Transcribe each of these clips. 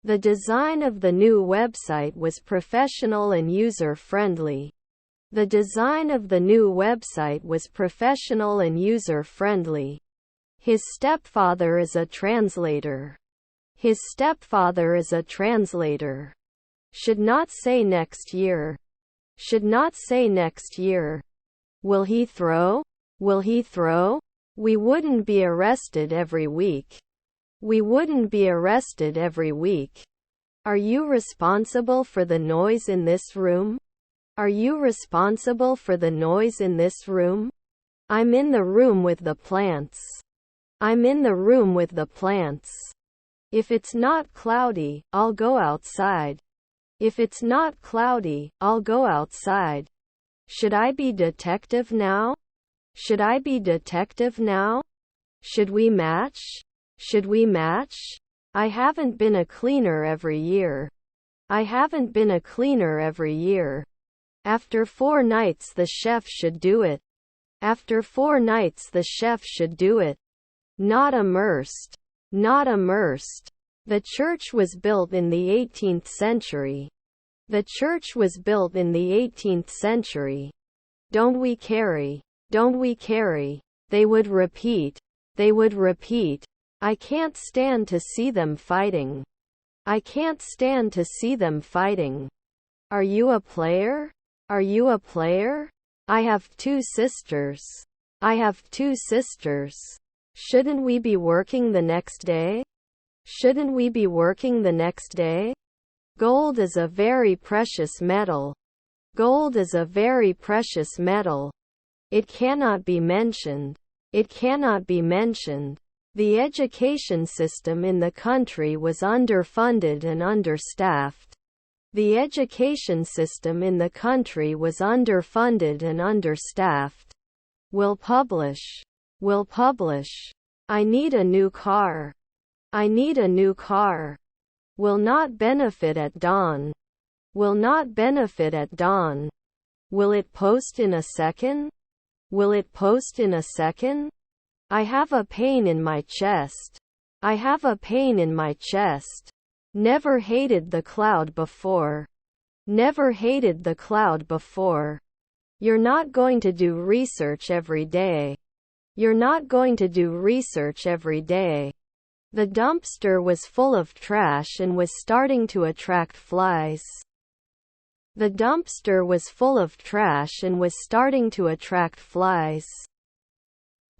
The design of the new website was professional and user-friendly. The design of the new website was professional and user-friendly. His stepfather is a translator. His stepfather is a translator. Should not say next year. Should not say next year. Will he throw? Will he throw? We wouldn't be arrested every week. We wouldn't be arrested every week. Are you responsible for the noise in this room? Are you responsible for the noise in this room? I'm in the room with the plants. I'm in the room with the plants. If it's not cloudy, I'll go outside. If it's not cloudy, I'll go outside. Should I be detective now? Should I be detective now? Should we match? Should we match? I haven't been a cleaner every year. I haven't been a cleaner every year. After 4 nights the chef should do it. After 4 nights the chef should do it. Not immersed. Not immersed. The church was built in the 18th century. The church was built in the 18th century. Don't we carry? Don't we carry? They would repeat. They would repeat. I can't stand to see them fighting. I can't stand to see them fighting. Are you a player? Are you a player? I have 2 sisters. I have 2 sisters. Shouldn't we be working the next day? Shouldn't we be working the next day? Gold is a very precious metal. Gold is a very precious metal. It cannot be mentioned. It cannot be mentioned. The education system in the country was underfunded and understaffed. The education system in the country was underfunded and understaffed. Will publish. Will publish. I need a new car. I need a new car. Will not benefit at dawn. Will not benefit at dawn. Will it post in a second? Will it post in a second? I have a pain in my chest. I have a pain in my chest. Never hated the cloud before. Never hated the cloud before. You're not going to do research every day. You're not going to do research every day. The dumpster was full of trash and was starting to attract flies. The dumpster was full of trash and was starting to attract flies.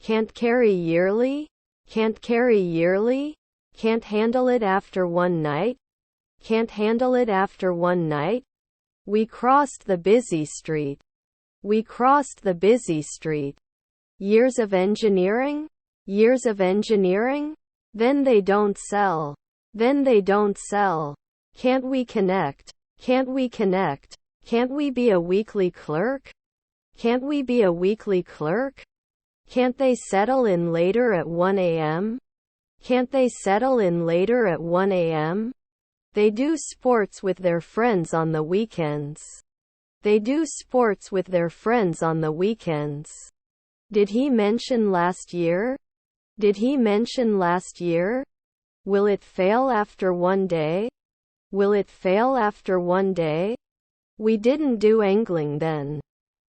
Can't carry yearly? Can't carry yearly? Can't handle it after one night? Can't handle it after one night? We crossed the busy street. We crossed the busy street. Years of engineering? Years of engineering? Then they don't sell. Then they don't sell. Can't we connect? Can't we connect? Can't we be a weekly clerk? Can't we be a weekly clerk? Can't they settle in later at 1 a.m.? Can't they settle in later at 1 a.m.? They do sports with their friends on the weekends. They do sports with their friends on the weekends. Did he mention last year? Did he mention last year? Will it fail after one day? Will it fail after one day? We didn't do angling then.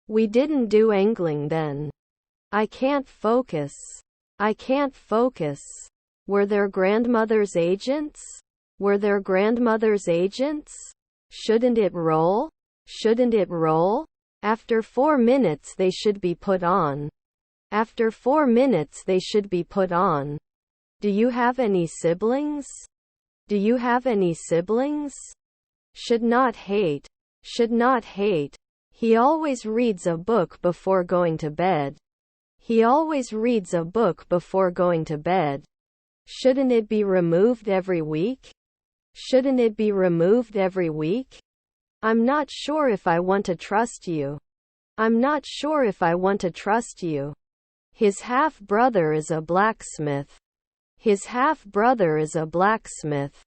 We didn't do angling then. I can't focus. I can't focus. Were their grandmother's agents? Were their grandmother's agents? Shouldn't it roll? Shouldn't it roll? After 4 minutes they should be put on. After 4 minutes they should be put on. Do you have any siblings? Do you have any siblings? Should not hate. Should not hate. He always reads a book before going to bed. He always reads a book before going to bed. Shouldn't it be removed every week? Shouldn't it be removed every week? I'm not sure if I want to trust you. I'm not sure if I want to trust you. His half-brother is a blacksmith. His half-brother is a blacksmith.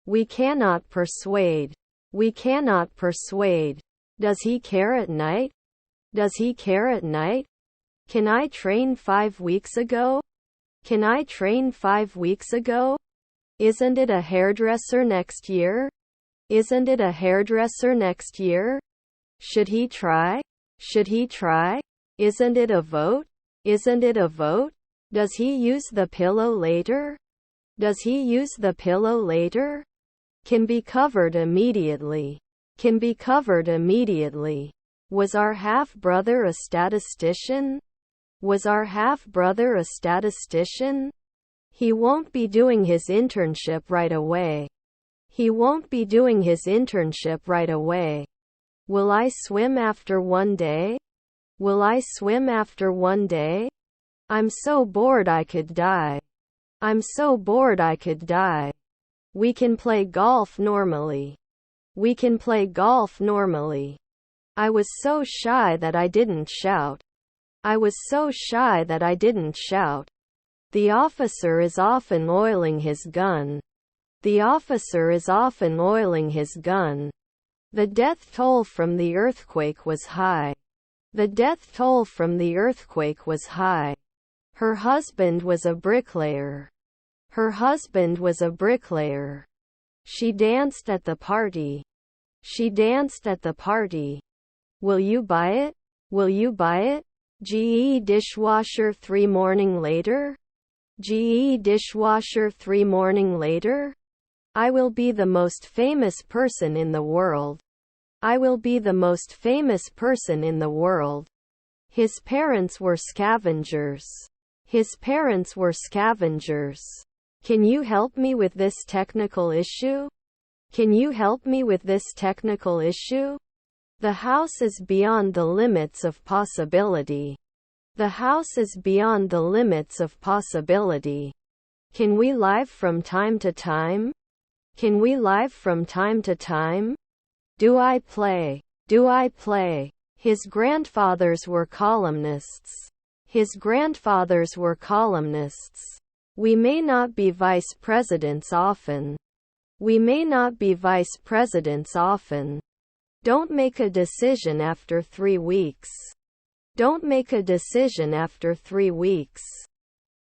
We cannot persuade. We cannot persuade. Does he care at night? Does he care at night? Can I train 5 weeks ago? Can I train 5 weeks ago? Isn't it a hairdresser next year? Isn't it a hairdresser next year? Should he try? Should he try? Isn't it a vote? Isn't it a vote? Does he use the pillow later? Does he use the pillow later? Can be covered immediately. Can be covered immediately. Was our half-brother a statistician? Was our half-brother a statistician? He won't be doing his internship right away. He won't be doing his internship right away. Will I swim after one day? Will I swim after one day? I'm so bored I could die. I'm so bored I could die. We can play golf normally. We can play golf normally. I was so shy that I didn't shout. I was so shy that I didn't shout. The officer is often oiling his gun. The officer is often oiling his gun. The death toll from the earthquake was high. The death toll from the earthquake was high. Her husband was a bricklayer. Her husband was a bricklayer. She danced at the party. She danced at the party. Will you buy it? Will you buy it? GE dishwasher 3 morning later? GE dishwasher 3 morning later? I will be the most famous person in the world. I will be the most famous person in the world. His parents were scavengers. His parents were scavengers. Can you help me with this technical issue? Can you help me with this technical issue? The house is beyond the limits of possibility. The house is beyond the limits of possibility. Can we live from time to time? Can we live from time to time? Do I play? Do I play? His grandfathers were columnists. His grandfathers were columnists. We may not be vice presidents often. We may not be vice presidents often. Don't make a decision after 3 weeks. Don't make a decision after 3 weeks.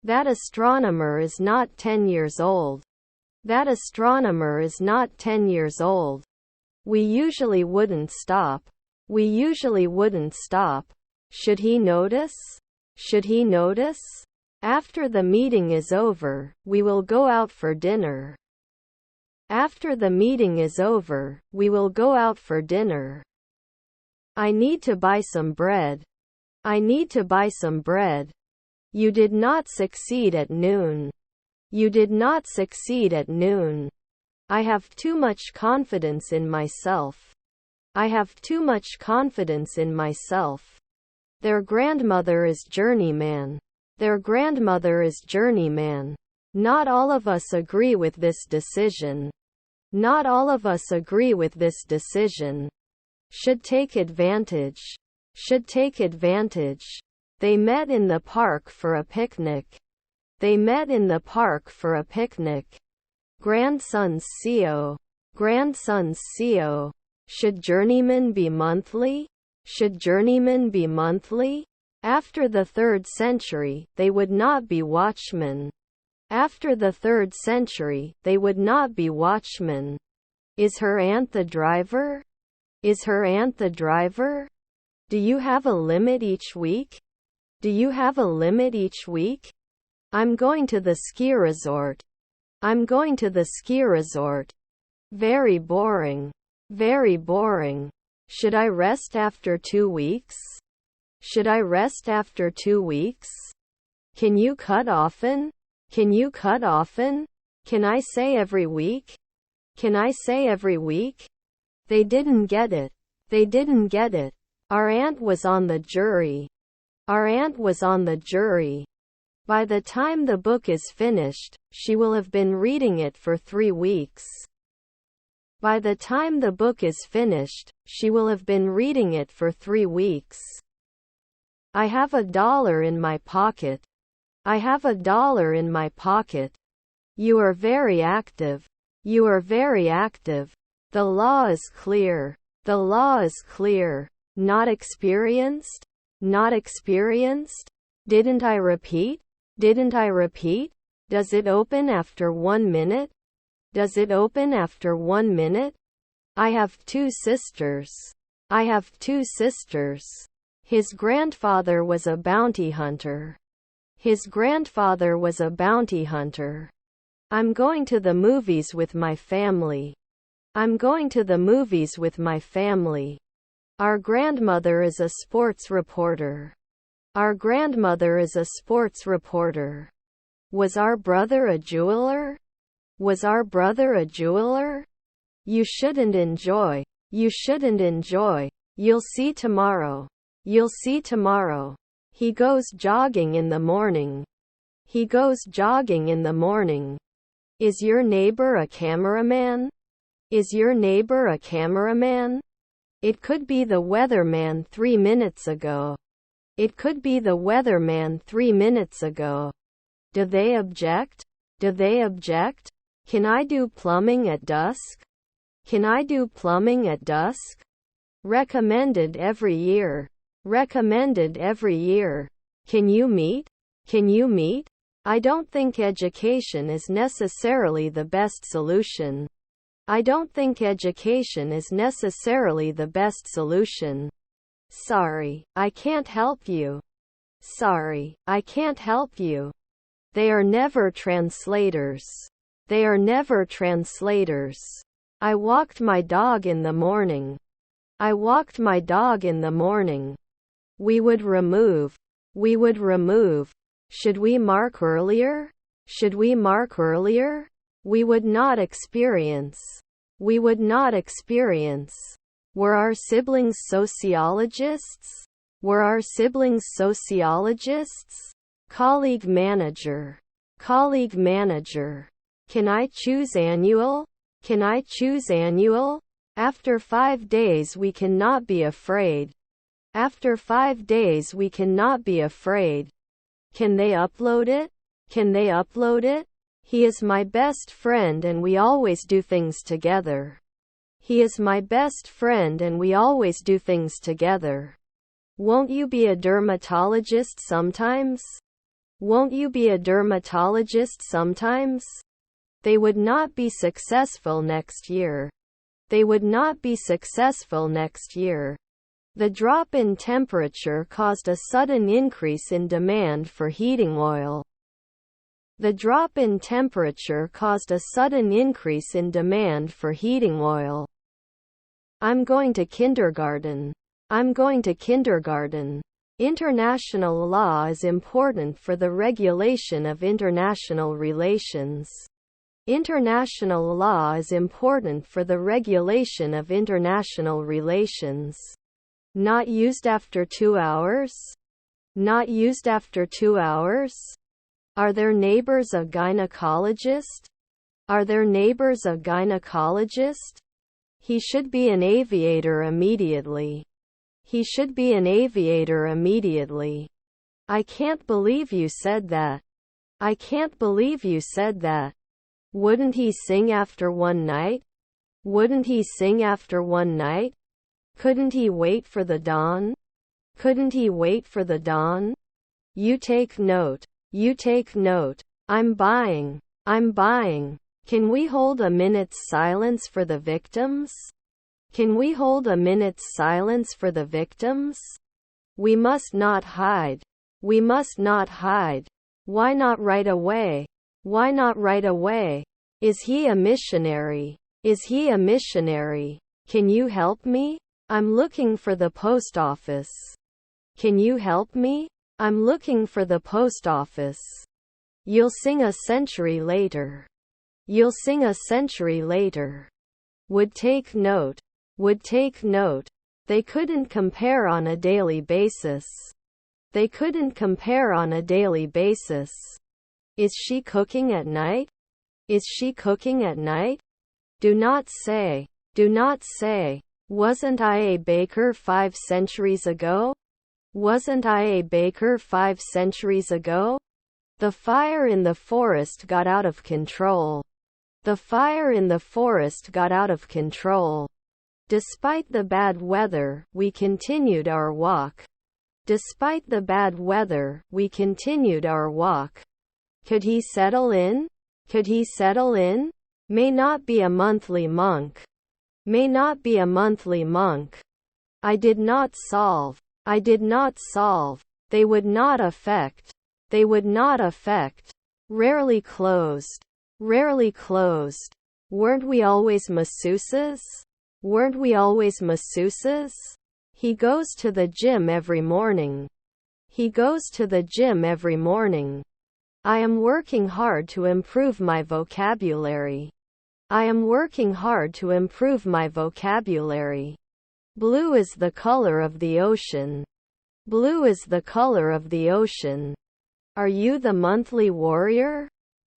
That astronomer is not 10 years old. That astronomer is not 10 years old. We usually wouldn't stop. We usually wouldn't stop. Should he notice? Should he notice? After the meeting is over, we will go out for dinner. After the meeting is over, we will go out for dinner. I need to buy some bread. I need to buy some bread. You did not succeed at noon. You did not succeed at noon. I have too much confidence in myself. I have too much confidence in myself. Their grandmother is journeyman. Their grandmother is journeyman. Not all of us agree with this decision. Not all of us agree with this decision. Should take advantage. Should take advantage. They met in the park for a picnic. They met in the park for a picnic. Grandson's CO. Grandson's CO. Should journeyman be monthly? Should journeyman be monthly? After the 3rd century, they would not be watchmen. After the 3rd century, they would not be watchmen. Is her aunt the driver? Is her aunt the driver? Do you have a limit each week? Do you have a limit each week? I'm going to the ski resort. I'm going to the ski resort. Very boring. Very boring. Should I rest after 2 weeks? Should I rest after 2 weeks? Can you cut often? Can you cut often? Can I say every week? Can I say every week? They didn't get it. They didn't get it. Our aunt was on the jury. Our aunt was on the jury. By the time the book is finished, she will have been reading it for 3 weeks. By the time the book is finished, she will have been reading it for 3 weeks. I have $1 in my pocket. I have $1 in my pocket. You are very active. You are very active. The law is clear. The law is clear. Not experienced? Not experienced? Didn't I repeat? Didn't I repeat? Does it open after 1 minute? Does it open after 1 minute? I have 2 sisters. I have 2 sisters. His grandfather was a bounty hunter. His grandfather was a bounty hunter. I'm going to the movies with my family. I'm going to the movies with my family. Our grandmother is a sports reporter. Our grandmother is a sports reporter. Was our brother a jeweler? Was our brother a jeweler? You shouldn't enjoy. You shouldn't enjoy. You'll see tomorrow. You'll see tomorrow. He goes jogging in the morning. He goes jogging in the morning. Is your neighbor a cameraman? Is your neighbor a cameraman? It could be the weatherman 3 minutes ago. It could be the weatherman 3 minutes ago. Do they object? Do they object? Can I do plumbing at dusk? Can I do plumbing at dusk? Recommended every year. Recommended every year. Can you meet? Can you meet? I don't think education is necessarily the best solution. I don't think education is necessarily the best solution. Sorry, I can't help you. Sorry, I can't help you. They are never translators. They are never translators. I walked my dog in the morning. I walked my dog in the morning. We would remove. We would remove. Should we mark earlier? Should we mark earlier? We would not experience. We would not experience. Were our siblings sociologists? Were our siblings sociologists? Colleague manager. Colleague manager. Can I choose annual? Can I choose annual? After 5 days we cannot be afraid. After 5 days we cannot be afraid. Can they upload it? Can they upload it? He is my best friend and we always do things together. He is my best friend and we always do things together. Won't you be a dermatologist sometimes? Won't you be a dermatologist sometimes? They would not be successful next year. They would not be successful next year. The drop in temperature caused a sudden increase in demand for heating oil. The drop in temperature caused a sudden increase in demand for heating oil. I'm going to kindergarten. I'm going to kindergarten. International law is important for the regulation of international relations. International law is important for the regulation of international relations. Not used after 2 hours? Not used after 2 hours? Are their neighbors a gynecologist? Are their neighbors a gynecologist? He should be an aviator immediately. He should be an aviator immediately. I can't believe you said that. I can't believe you said that. Wouldn't he sing after one night? Wouldn't he sing after one night? Couldn't he wait for the dawn? Couldn't he wait for the dawn? You take note. You take note. I'm buying. I'm buying. Can we hold a minute's silence for the victims? Can we hold a minute's silence for the victims? We must not hide. We must not hide. Why not right away? Why not right away? Is he a missionary? Is he a missionary? Can you help me? I'm looking for the post office. Can you help me? I'm looking for the post office. You'll sing a century later. You'll sing a century later. Would take note. Would take note. They couldn't compare on a daily basis. They couldn't compare on a daily basis. Is she cooking at night? Is she cooking at night? Do not say. Do not say. Wasn't I a baker 5 centuries ago? Wasn't I a baker 5 centuries ago? The fire in the forest got out of control. The fire in the forest got out of control. Despite the bad weather, we continued our walk. Despite the bad weather, we continued our walk. Could he settle in? Could he settle in? May not be a monthly monk. May not be a monthly monk. I did not solve. I did not solve. They would not affect. They would not affect. Rarely closed. Rarely closed. Weren't we always masseuses? Weren't we always masseuses? He goes to the gym every morning. He goes to the gym every morning. I am working hard to improve my vocabulary. I am working hard to improve my vocabulary. Blue is the color of the ocean. Blue is the color of the ocean. Are you the monthly warrior?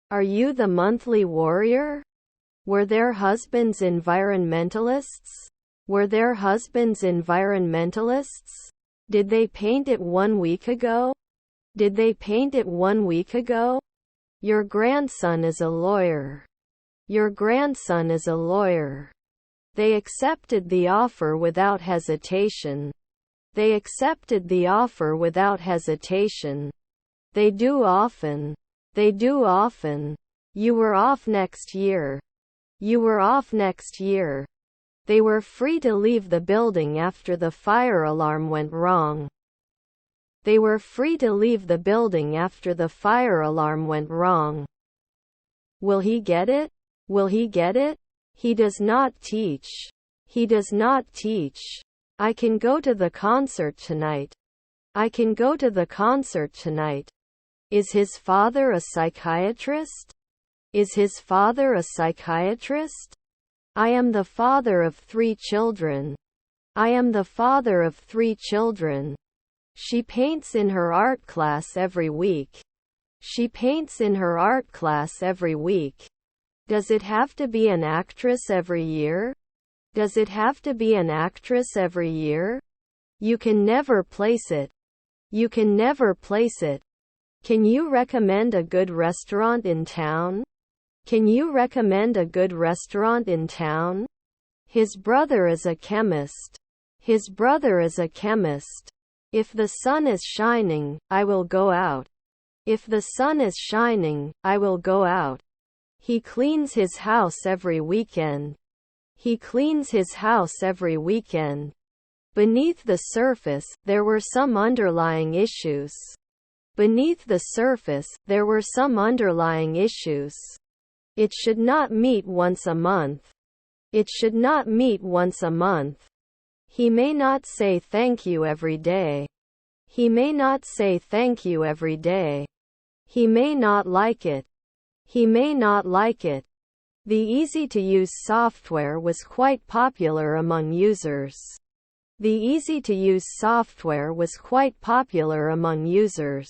Are you the monthly warrior? Were their husbands environmentalists? Were their husbands environmentalists? Did they paint it 1 week ago? Did they paint it 1 week ago? Your grandson is a lawyer. Your grandson is a lawyer. They accepted the offer without hesitation. They accepted the offer without hesitation. They do often. They do often. You were off next year. You were off next year. They were free to leave the building after the fire alarm went wrong. They were free to leave the building after the fire alarm went wrong. Will he get it? Will he get it? He does not teach. He does not teach. I can go to the concert tonight. I can go to the concert tonight. Is his father a psychiatrist? Is his father a psychiatrist? I am the father of 3 children. I am the father of 3 children. She paints in her art class every week. She paints in her art class every week. Does it have to be an actress every year? Does it have to be an actress every year? You can never place it. You can never place it. Can you recommend a good restaurant in town? Can you recommend a good restaurant in town? His brother is a chemist. His brother is a chemist. If the sun is shining, I will go out. If the sun is shining, I will go out. He cleans his house every weekend. He cleans his house every weekend. Beneath the surface, there were some underlying issues. Beneath the surface, there were some underlying issues. It should not meet once a month. It should not meet once a month. He may not say thank you every day. He may not say thank you every day. He may not like it. He may not like it. The easy-to-use software was quite popular among users. The easy-to-use software was quite popular among users.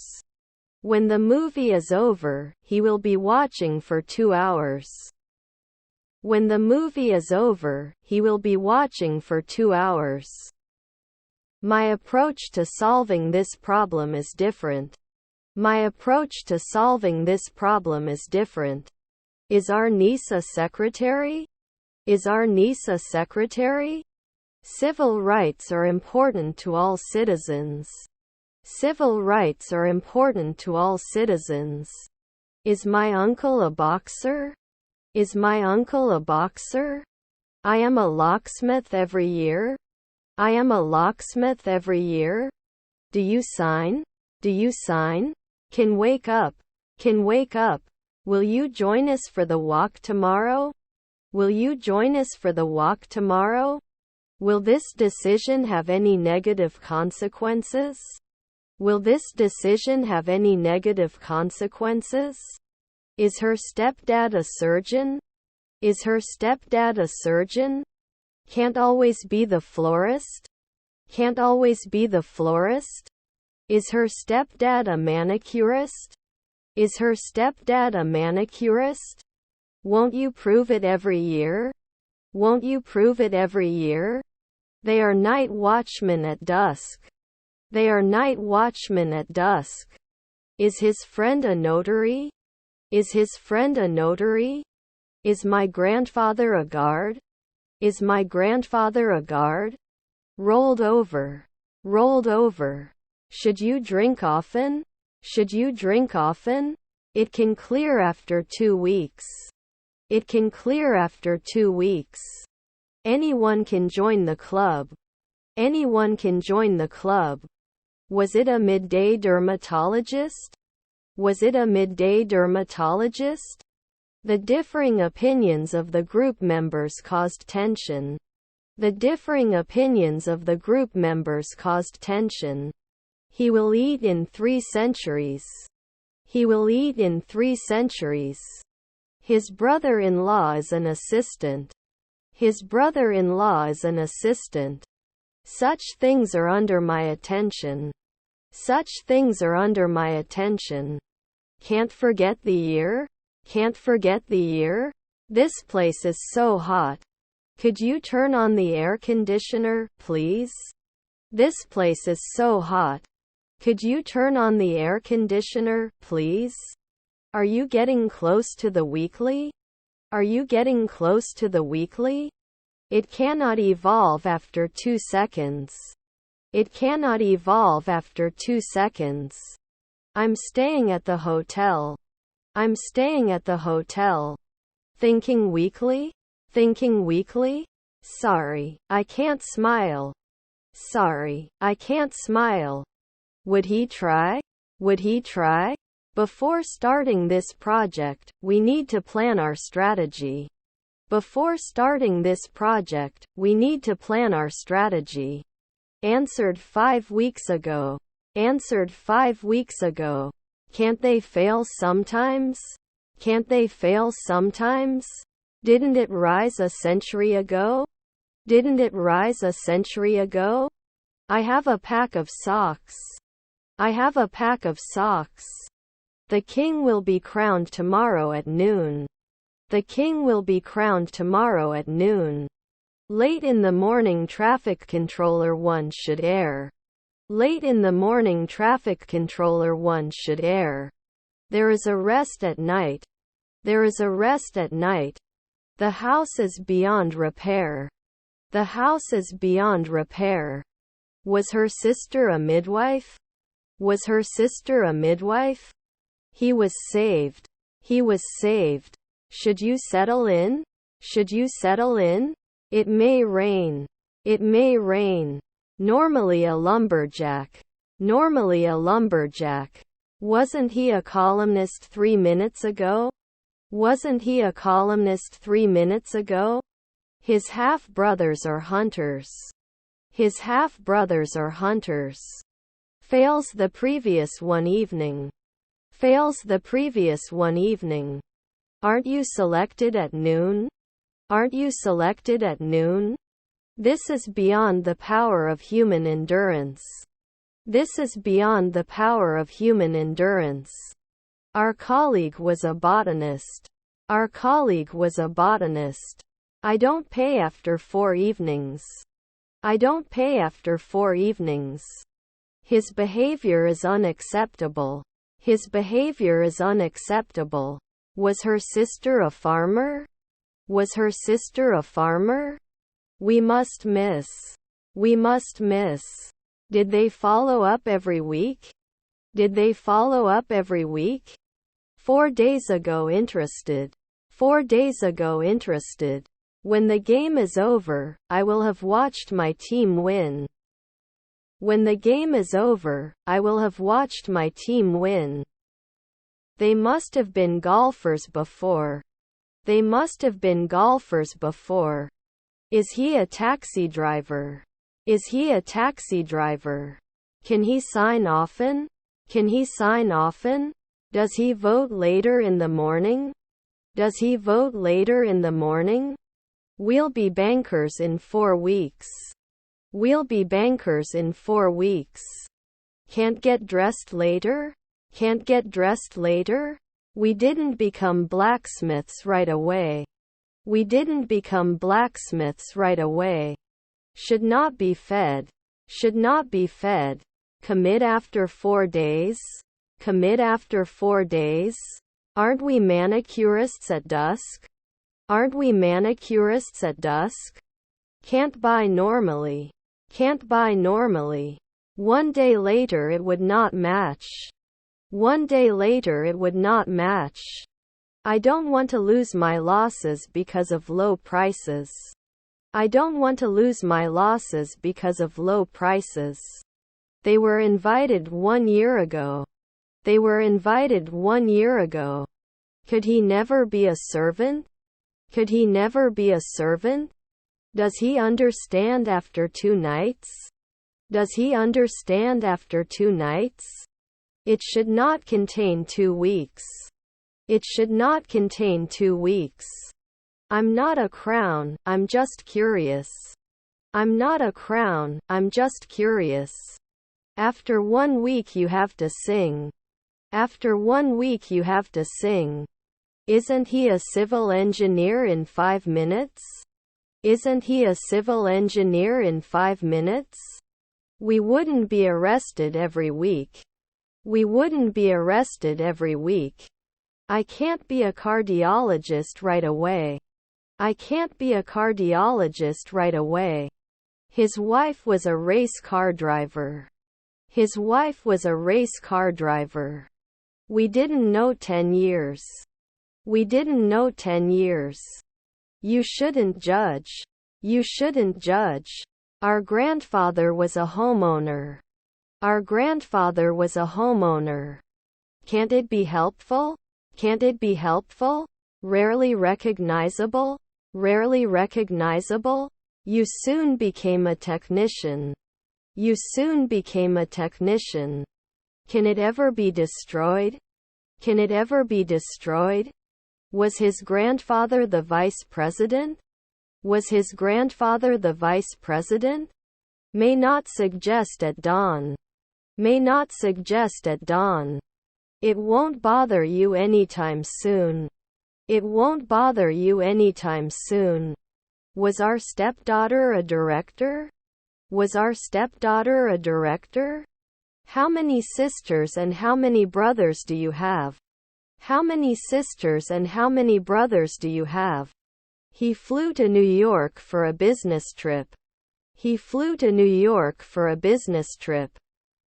When the movie is over, he will be watching for 2 hours. When the movie is over, he will be watching for 2 hours. My approach to solving this problem is different. My approach to solving this problem is different. Is our niece a secretary? Is our niece a secretary? Civil rights are important to all citizens. Civil rights are important to all citizens. Is my uncle a boxer? Is my uncle a boxer? I am a locksmith every year. I am a locksmith every year. Do you sign? Do you sign? Can wake up. Can wake up. Will you join us for the walk tomorrow? Will you join us for the walk tomorrow? Will this decision have any negative consequences? Will this decision have any negative consequences? Is her stepdad a surgeon? Is her stepdad a surgeon? Can't always be the florist? Can't always be the florist? Is her stepdad a manicurist? Is her stepdad a manicurist? Won't you prove it every year? Won't you prove it every year? They are night watchmen at dusk. They are night watchmen at dusk. Is his friend a notary? Is his friend a notary? Is my grandfather a guard? Is my grandfather a guard? Rolled over. Rolled over. Should you drink often? Should you drink often? It can clear after 2 weeks. It can clear after 2 weeks. Anyone can join the club. Anyone can join the club. Was it a midday dermatologist? Was it a midday dermatologist? The differing opinions of the group members caused tension. The differing opinions of the group members caused tension. He will eat in 3 centuries. He will eat in 3 centuries. His brother-in-law is an assistant. His brother-in-law is an assistant. Such things are under my attention. Such things are under my attention. Can't forget the year? Can't forget the year? This place is so hot. Could you turn on the air conditioner, please? This place is so hot. Could you turn on the air conditioner, please? Are you getting close to the weekly? Are you getting close to the weekly? It cannot evolve after 2 seconds. It cannot evolve after 2 seconds. I'm staying at the hotel. I'm staying at the hotel. Thinking weekly? Thinking weekly? Sorry, I can't smile. Sorry, I can't smile. Would he try? Would he try? Before starting this project, we need to plan our strategy. Before starting this project, we need to plan our strategy. Answered 5 weeks ago. Answered 5 weeks ago. Can't they fail sometimes? Can't they fail sometimes? Didn't it rise a century ago? Didn't it rise a century ago? I have a pack of socks. I have a pack of socks. The king will be crowned tomorrow at noon. The king will be crowned tomorrow at noon. Late in the morning traffic controller 1 should err. Late in the morning traffic controller 1 should err. There is a rest at night. There is a rest at night. The house is beyond repair. The house is beyond repair. Was her sister a midwife? Was her sister a midwife? He was saved. He was saved. Should you settle in? Should you settle in? It may rain. It may rain. Normally a lumberjack. Normally a lumberjack. Wasn't he a columnist 3 minutes ago? Wasn't he a columnist 3 minutes ago? His half-brothers are hunters. His half-brothers are hunters. Fails the previous one evening. Fails the previous one evening. Aren't you selected at noon? Aren't you selected at noon? This is beyond the power of human endurance. This is beyond the power of human endurance. Our colleague was a botanist. Our colleague was a botanist. I don't pay after 4 evenings. I don't pay after 4 evenings. His behavior is unacceptable. His behavior is unacceptable. Was her sister a farmer? Was her sister a farmer? We must miss. We must miss. Did they follow up every week? Did they follow up every week? 4 days ago interested. 4 days ago interested. When the game is over, I will have watched my team win. When the game is over, I will have watched my team win. They must have been golfers before. They must have been golfers before. Is he a taxi driver? Is he a taxi driver? Can he sign often? Can he sign often? Does he vote later in the morning? Does he vote later in the morning? We'll be bankers in 4 weeks. We'll be bankers in 4 weeks. Can't get dressed later? Can't get dressed later? We didn't become blacksmiths right away. We didn't become blacksmiths right away. Should not be fed. Should not be fed. Commit after 4 days? Commit after 4 days? Aren't we manicurists at dusk? Aren't we manicurists at dusk? Can't buy normally. Can't buy normally. 1 day later it would not match. 1 day later it would not match. I don't want to lose my losses because of low prices. I don't want to lose my losses because of low prices. They were invited 1 year ago. They were invited 1 year ago. Could he never be a servant? Could he never be a servant? Does he understand after 2 nights? Does he understand after 2 nights? It should not contain 2 weeks. It should not contain 2 weeks. I'm not a crown, I'm just curious. I'm not a crown, I'm just curious. After 1 week you have to sing. After 1 week you have to sing. Isn't he a civil engineer in 5 minutes? Isn't he a civil engineer in 5 minutes? We wouldn't be arrested every week. We wouldn't be arrested every week. I can't be a cardiologist right away. I can't be a cardiologist right away. His wife was a race car driver. His wife was a race car driver. We didn't know 10 years. We didn't know 10 years. You shouldn't judge. You shouldn't judge. Our grandfather was a homeowner. Our grandfather was a homeowner. Can't it be helpful? Can't it be helpful? Rarely recognizable? Rarely recognizable? You soon became a technician. You soon became a technician. Can it ever be destroyed? Can it ever be destroyed? Was his grandfather the vice president? Was his grandfather the vice president? May not suggest at dawn. May not suggest at dawn. It won't bother you anytime soon. It won't bother you anytime soon. Was our stepdaughter a director? Was our stepdaughter a director? How many sisters and how many brothers do you have? How many sisters and how many brothers do you have? He flew to New York for a business trip. He flew to New York for a business trip.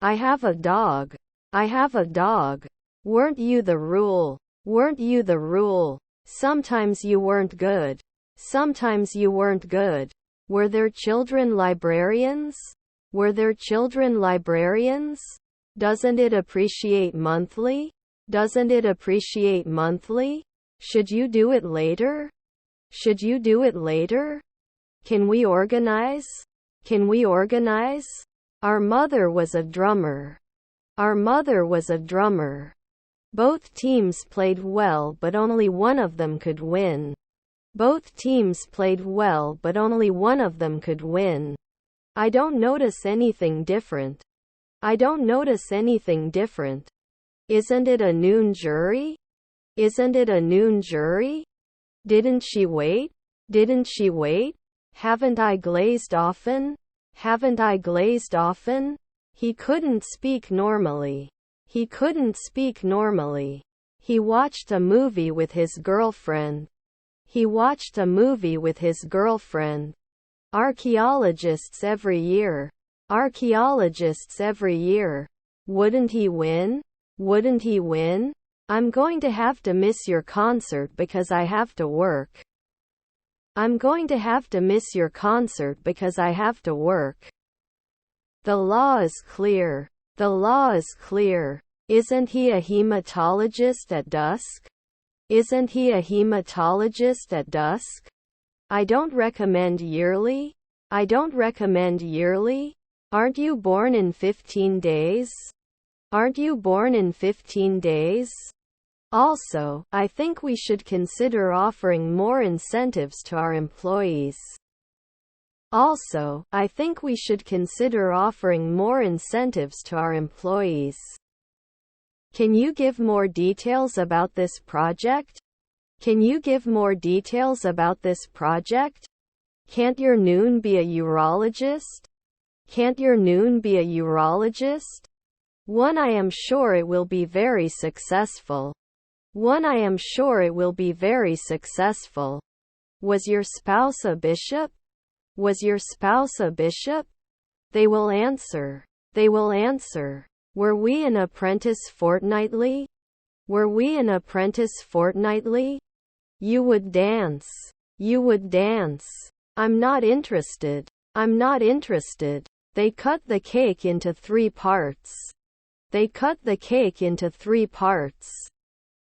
I have a dog. I have a dog. Weren't you the rule? Weren't you the rule? Sometimes you weren't good. Sometimes you weren't good. Were there children librarians? Were there children librarians? Doesn't it appreciate monthly? Doesn't it appreciate monthly? Should you do it later? Should you do it later? Can we organize? Can we organize? Our mother was a drummer. Our mother was a drummer. Both teams played well, but only one of them could win. Both teams played well, but only one of them could win. I don't notice anything different. I don't notice anything different. Isn't it a noon jury? Isn't it a noon jury? Didn't she wait? Didn't she wait? Haven't I glazed often? Haven't I glazed often? He couldn't speak normally. He couldn't speak normally. He watched a movie with his girlfriend. He watched a movie with his girlfriend. Archaeologists every year. Archaeologists every year. Wouldn't he win? Wouldn't he win? I'm going to have to miss your concert because I have to work. I'm going to have to miss your concert because I have to work. The law is clear. The law is clear. Isn't he a hematologist at dusk? Isn't he a hematologist at dusk? I don't recommend yearly. I don't recommend yearly. Aren't you born in 15 days? Aren't you born in 15 days? Also, I think we should consider offering more incentives to our employees. Also, I think we should consider offering more incentives to our employees. Can you give more details about this project? Can you give more details about this project? Can't your noon be a urologist? Can't your noon be a urologist? One, I am sure it will be very successful. One, I am sure it will be very successful. Was your spouse a bishop? Was your spouse a bishop? They will answer. They will answer. Were we an apprentice fortnightly? Were we an apprentice fortnightly? You would dance. You would dance. I'm not interested. I'm not interested. They cut the cake into 3 parts. They cut the cake into 3 parts.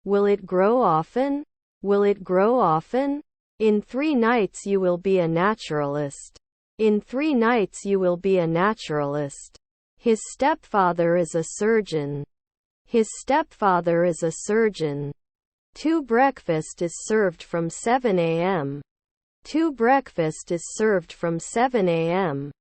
Will it grow often? Will it grow often? In 3 nights you will be a naturalist. In 3 nights you will be a naturalist. His stepfather is a surgeon. His stepfather is a surgeon. 2 breakfast is served from 7 a.m. 2 breakfast is served from 7 a.m.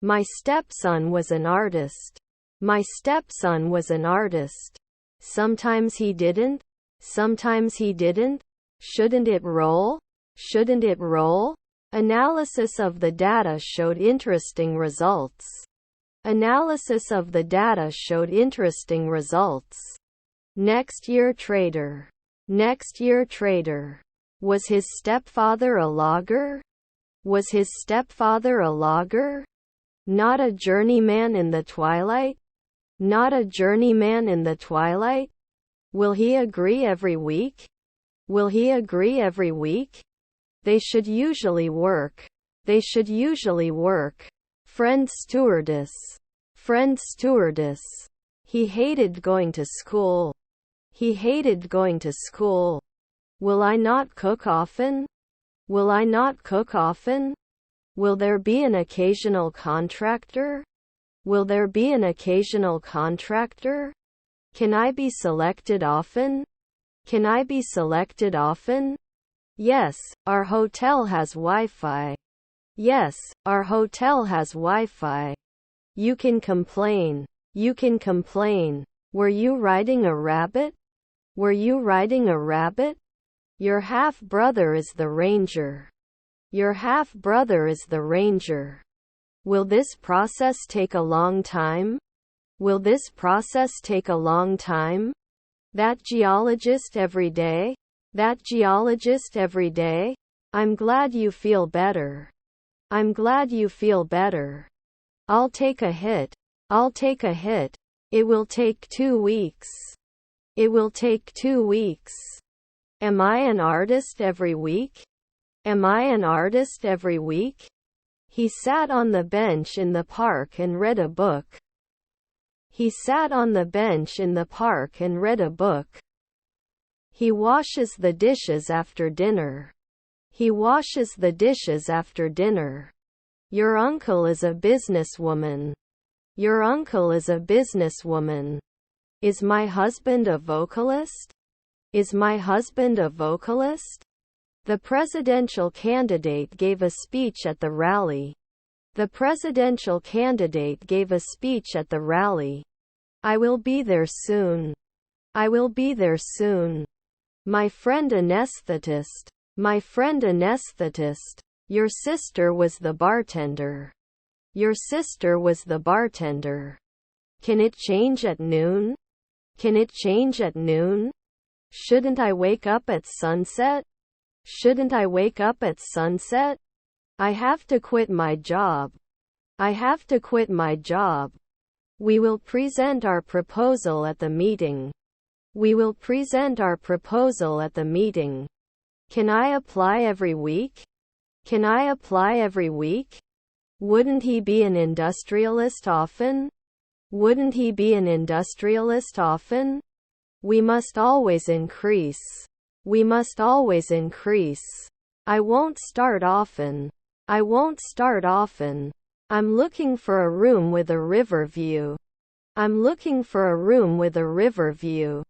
My stepson was an artist. My stepson was an artist. Sometimes he didn't. Sometimes he didn't. Shouldn't it roll? Shouldn't it roll? Analysis of the data showed interesting results. Analysis of the data showed interesting results. Next year trader. Next year trader. Was his stepfather a logger? Was his stepfather a logger? Not a journeyman in the twilight? Not a journeyman in the twilight? Will he agree every week? Will he agree every week? They should usually work. They should usually work. Friend stewardess. Friend stewardess. He hated going to school. He hated going to school. Will I not cook often? Will I not cook often? Will there be an occasional contractor? Will there be an occasional contractor? Can I be selected often? Can I be selected often? Yes, our hotel has Wi-Fi. Yes, our hotel has Wi-Fi. You can complain. You can complain. Were you riding a rabbit? Were you riding a rabbit? Your half-brother is the ranger. Your half-brother is the ranger. Will this process take a long time? Will this process take a long time? That geologist every day? That geologist every day? I'm glad you feel better. I'm glad you feel better. I'll take a hit. I'll take a hit. It will take 2 weeks. It will take 2 weeks. Am I an artist every week? Am I an artist every week? He sat on the bench in the park and read a book. He sat on the bench in the park and read a book. He washes the dishes after dinner. He washes the dishes after dinner. Your uncle is a businesswoman. Your uncle is a businesswoman. Is my husband a vocalist? Is my husband a vocalist? The presidential candidate gave a speech at the rally. The presidential candidate gave a speech at the rally. I will be there soon. I will be there soon. My friend anesthetist. My friend anesthetist. Your sister was the bartender. Your sister was the bartender. Can it change at noon? Can it change at noon? Shouldn't I wake up at sunset? Shouldn't I wake up at sunset? I have to quit my job. I have to quit my job. We will present our proposal at the meeting. We will present our proposal at the meeting. Can I apply every week? Can I apply every week? Wouldn't he be an industrialist often? Wouldn't he be an industrialist often? We must always increase. We must always increase. I won't start often. I won't start often. I'm looking for a room with a river view. I'm looking for a room with a river view.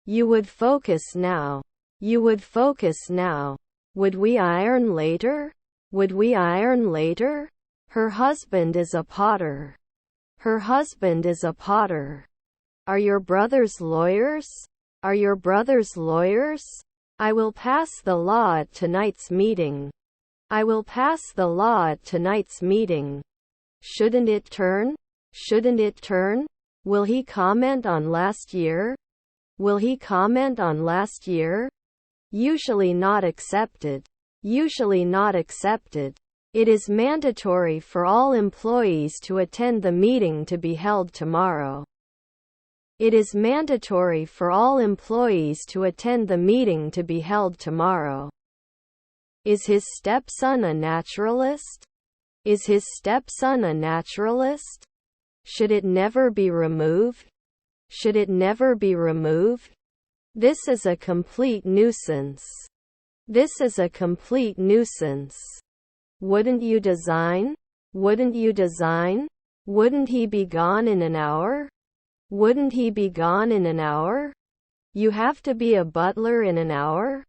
You would focus now. You would focus now. Would we iron later? Would we iron later? Her husband is a potter. Her husband is a potter. Are your brothers lawyers? Are your brothers lawyers? I will pass the law at tonight's meeting. I will pass the law at tonight's meeting. Shouldn't it turn? Shouldn't it turn? Will he comment on last year? Will he comment on last year? Usually not accepted. Usually not accepted. It is mandatory for all employees to attend the meeting to be held tomorrow. It is mandatory for all employees to attend the meeting to be held tomorrow. Is his stepson a naturalist? Is his stepson a naturalist? Should it never be removed? Should it never be removed? This is a complete nuisance. This is a complete nuisance. Wouldn't you design? Wouldn't you design? Wouldn't he be gone in an hour? Wouldn't he be gone in an hour? You have to be a butler in an hour?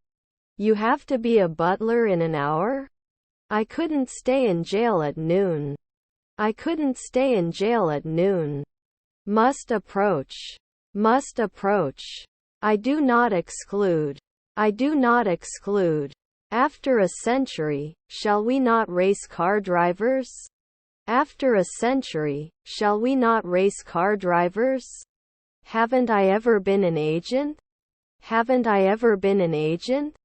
You have to be a butler in an hour? I couldn't stay in jail at noon. I couldn't stay in jail at noon. Must approach. Must approach. I do not exclude. I do not exclude. After a century, shall we not race car drivers? After a century, shall we not race car drivers? Haven't I ever been an agent? Haven't I ever been an agent?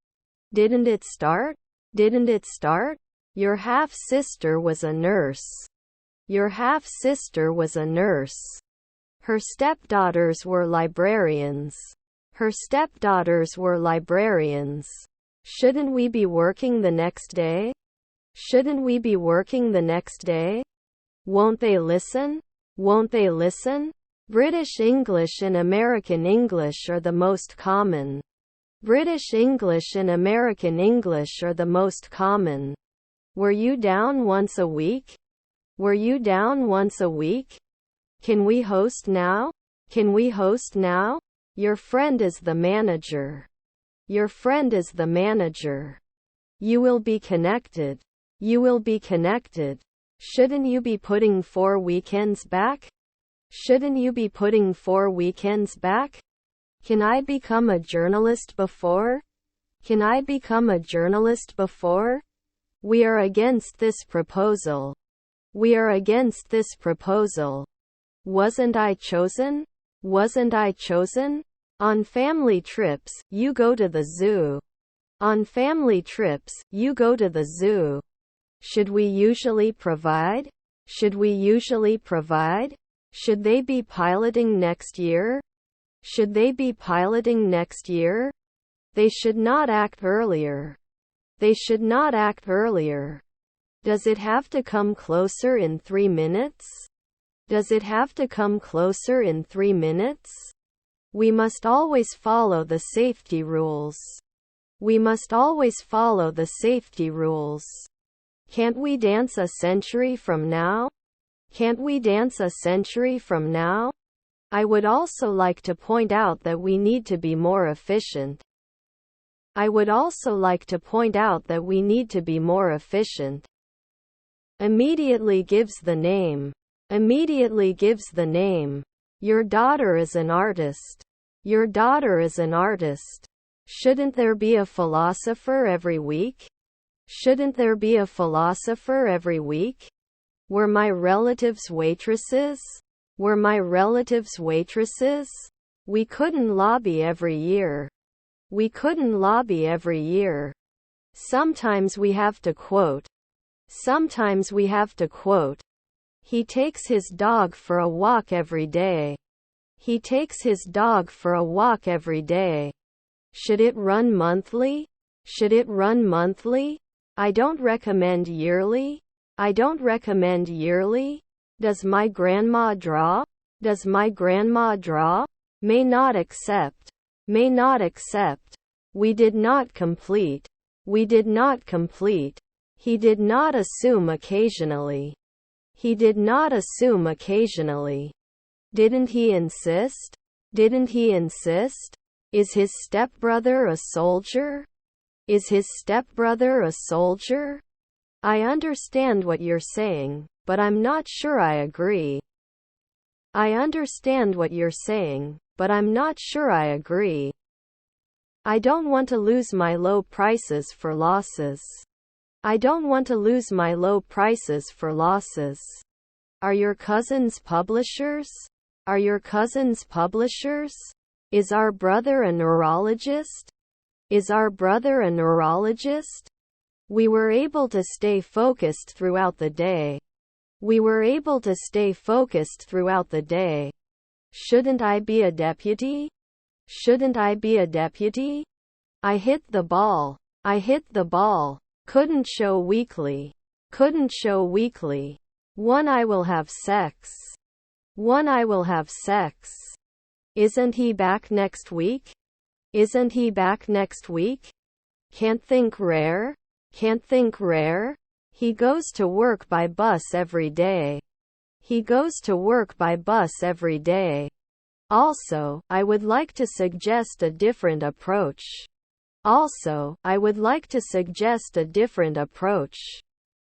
Didn't it start? Didn't it start? Your half-sister was a nurse. Your half-sister was a nurse. Her stepdaughters were librarians. Her stepdaughters were librarians. Shouldn't we be working the next day? Shouldn't we be working the next day? Won't they listen? Won't they listen? British English and American English are the most common. British English and American English are the most common. Were you down once a week? Were you down once a week? Can we host now? Can we host now? Your friend is the manager. Your friend is the manager. You will be connected. You will be connected. Shouldn't you be putting 4 weekends back? Shouldn't you be putting 4 weekends back? Can I become a journalist before? Can I become a journalist before? We are against this proposal. We are against this proposal. Wasn't I chosen? Wasn't I chosen? On family trips, you go to the zoo. On family trips, you go to the zoo. Should we usually provide? Should we usually provide? Should they be piloting next year? Should they be piloting next year? They should not act earlier. They should not act earlier. Does it have to come closer in 3 minutes? Does it have to come closer in 3 minutes? We must always follow the safety rules. We must always follow the safety rules. Can't we dance a century from now? Can't we dance a century from now? I would also like to point out that we need to be more efficient. I would also like to point out that we need to be more efficient. Immediately gives the name. Immediately gives the name. Your daughter is an artist. Your daughter is an artist. Shouldn't there be a philosopher every week? Shouldn't there be a philosopher every week? Were my relatives waitresses? Were my relatives waitresses? We couldn't lobby every year. We couldn't lobby every year. Sometimes we have to quote. Sometimes we have to quote. He takes his dog for a walk every day. He takes his dog for a walk every day. Should it run monthly? Should it run monthly? I don't recommend yearly. I don't recommend yearly. Does my grandma draw? Does my grandma draw? May not accept. May not accept. We did not complete. We did not complete. He did not assume occasionally. He did not assume occasionally. Didn't he insist? Didn't he insist? Is his stepbrother a soldier? Is his stepbrother a soldier? I understand what you're saying, but I'm not sure I agree. I understand what you're saying, but I'm not sure I agree. I don't want to lose my low prices for losses. I don't want to lose my low prices for losses. Are your cousins publishers? Are your cousins publishers? Is our brother a neurologist? Is our brother a neurologist? We were able to stay focused throughout the day. We were able to stay focused throughout the day. Shouldn't I be a deputy? Shouldn't I be a deputy? I hit the ball. I hit the ball. Couldn't show weekly. Couldn't show weekly. One I will have sex. One I will have sex. Isn't he back next week? Isn't he back next week? Can't think rare? Can't think rare? He goes to work by bus every day. He goes to work by bus every day. Also, I would like to suggest a different approach. Also, I would like to suggest a different approach.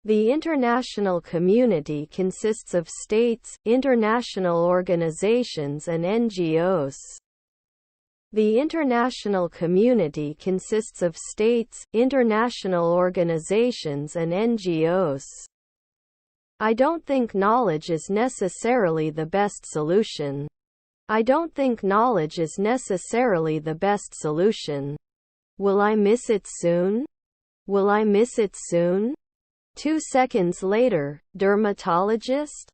The international community consists of states, international organizations and NGOs. The international community consists of states, international organizations and NGOs. I don't think knowledge is necessarily the best solution. I don't think knowledge is necessarily the best solution. Will I miss it soon? Will I miss it soon? 2 seconds later, dermatologist?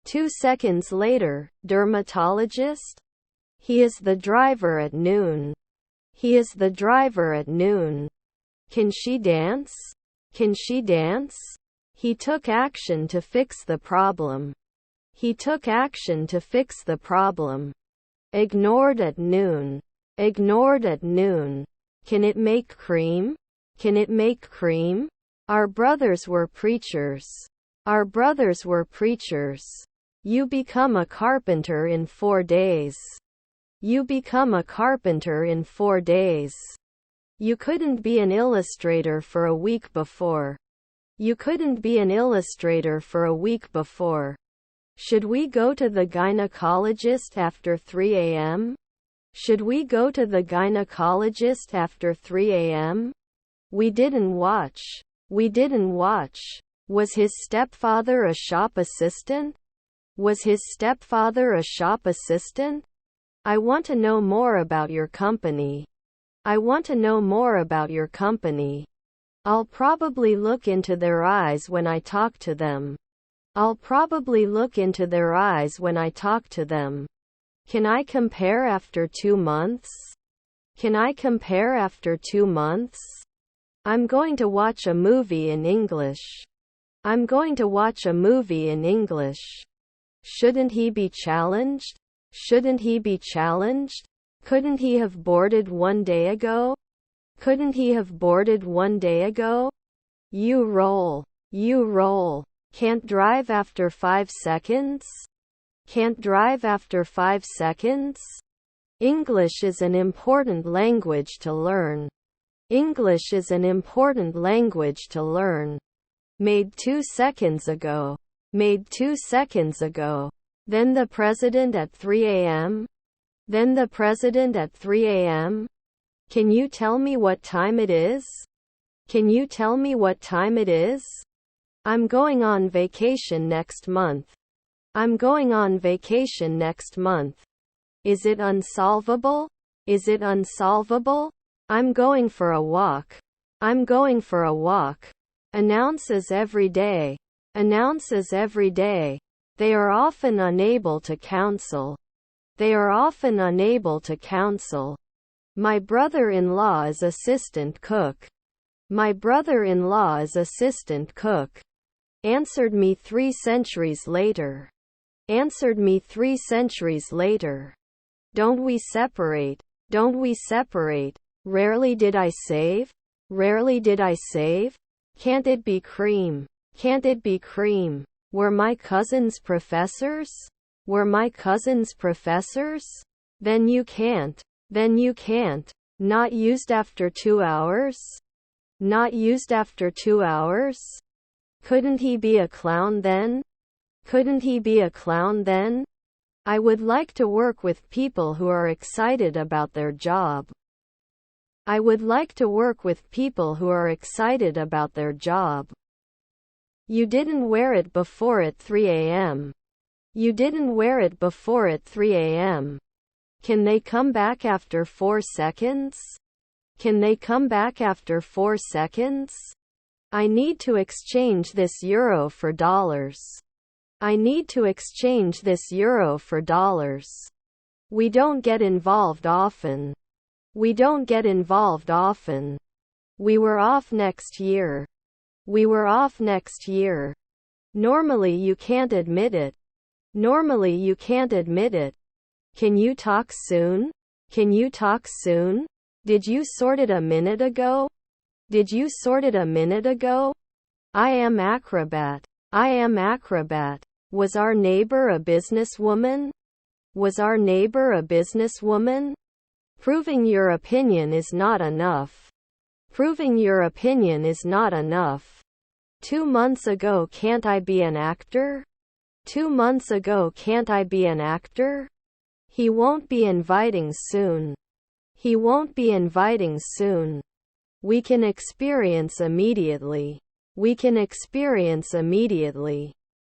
2 seconds later, dermatologist? He is the driver at noon. He is the driver at noon. Can she dance? Can she dance? He took action to fix the problem. He took action to fix the problem. Ignored at noon. Ignored at noon. Can it make cream? Can it make cream? Our brothers were preachers. Our brothers were preachers. You become a carpenter in 4 days. You become a carpenter in 4 days. You couldn't be an illustrator for a week before. You couldn't be an illustrator for a week before. Should we go to the gynecologist after 3 a.m.? Should we go to the gynecologist after 3 a.m.? We didn't watch. We didn't watch. Was his stepfather a shop assistant? Was his stepfather a shop assistant? I want to know more about your company. I want to know more about your company. I'll probably look into their eyes when I talk to them. I'll probably look into their eyes when I talk to them. Can I compare after 2 months? Can I compare after 2 months? I'm going to watch a movie in English. I'm going to watch a movie in English. Shouldn't he be challenged? Shouldn't he be challenged? Couldn't he have boarded 1 day ago? Couldn't he have boarded 1 day ago? You roll. You roll. Can't drive after 5 seconds? Can't drive after 5 seconds? English is an important language to learn. English is an important language to learn. Made 2 seconds ago. Made 2 seconds ago. Then the president at 3 a.m.? Then the president at 3 a.m.? Can you tell me what time it is? Can you tell me what time it is? I'm going on vacation next month. I'm going on vacation next month. Is it unsolvable? Is it unsolvable? I'm going for a walk. I'm going for a walk. Announces every day. Announces every day. They are often unable to counsel. They are often unable to counsel. My brother-in-law is assistant cook. My brother-in-law is assistant cook. Answered me 3 centuries later. Answered me 3 centuries later. Don't we separate? Don't we separate? Rarely did I save? Rarely did I save? Can't it be cream? Can't it be cream? Were my cousins professors? Were my cousins professors? Then you can't. Then you can't. Not used after 2 hours? Not used after 2 hours? Couldn't he be a clown then? Couldn't he be a clown then? I would like to work with people who are excited about their job. I would like to work with people who are excited about their job. You didn't wear it before at 3 a.m. You didn't wear it before at 3 a.m. Can they come back after 4 seconds? Can they come back after 4 seconds? I need to exchange this euro for dollars. I need to exchange this euro for dollars. We don't get involved often. We don't get involved often. We were off next year. We were off next year. Normally you can't admit it. Normally you can't admit it. Can you talk soon? Can you talk soon? Did you sort it a minute ago? Did you sort it a minute ago? I am acrobat. I am acrobat. Was our neighbor a businesswoman? Was our neighbor a businesswoman? Proving your opinion is not enough. Proving your opinion is not enough. 2 months ago, can't I be an actor? 2 months ago, can't I be an actor? He won't be inviting soon. He won't be inviting soon. We can experience immediately. We can experience immediately.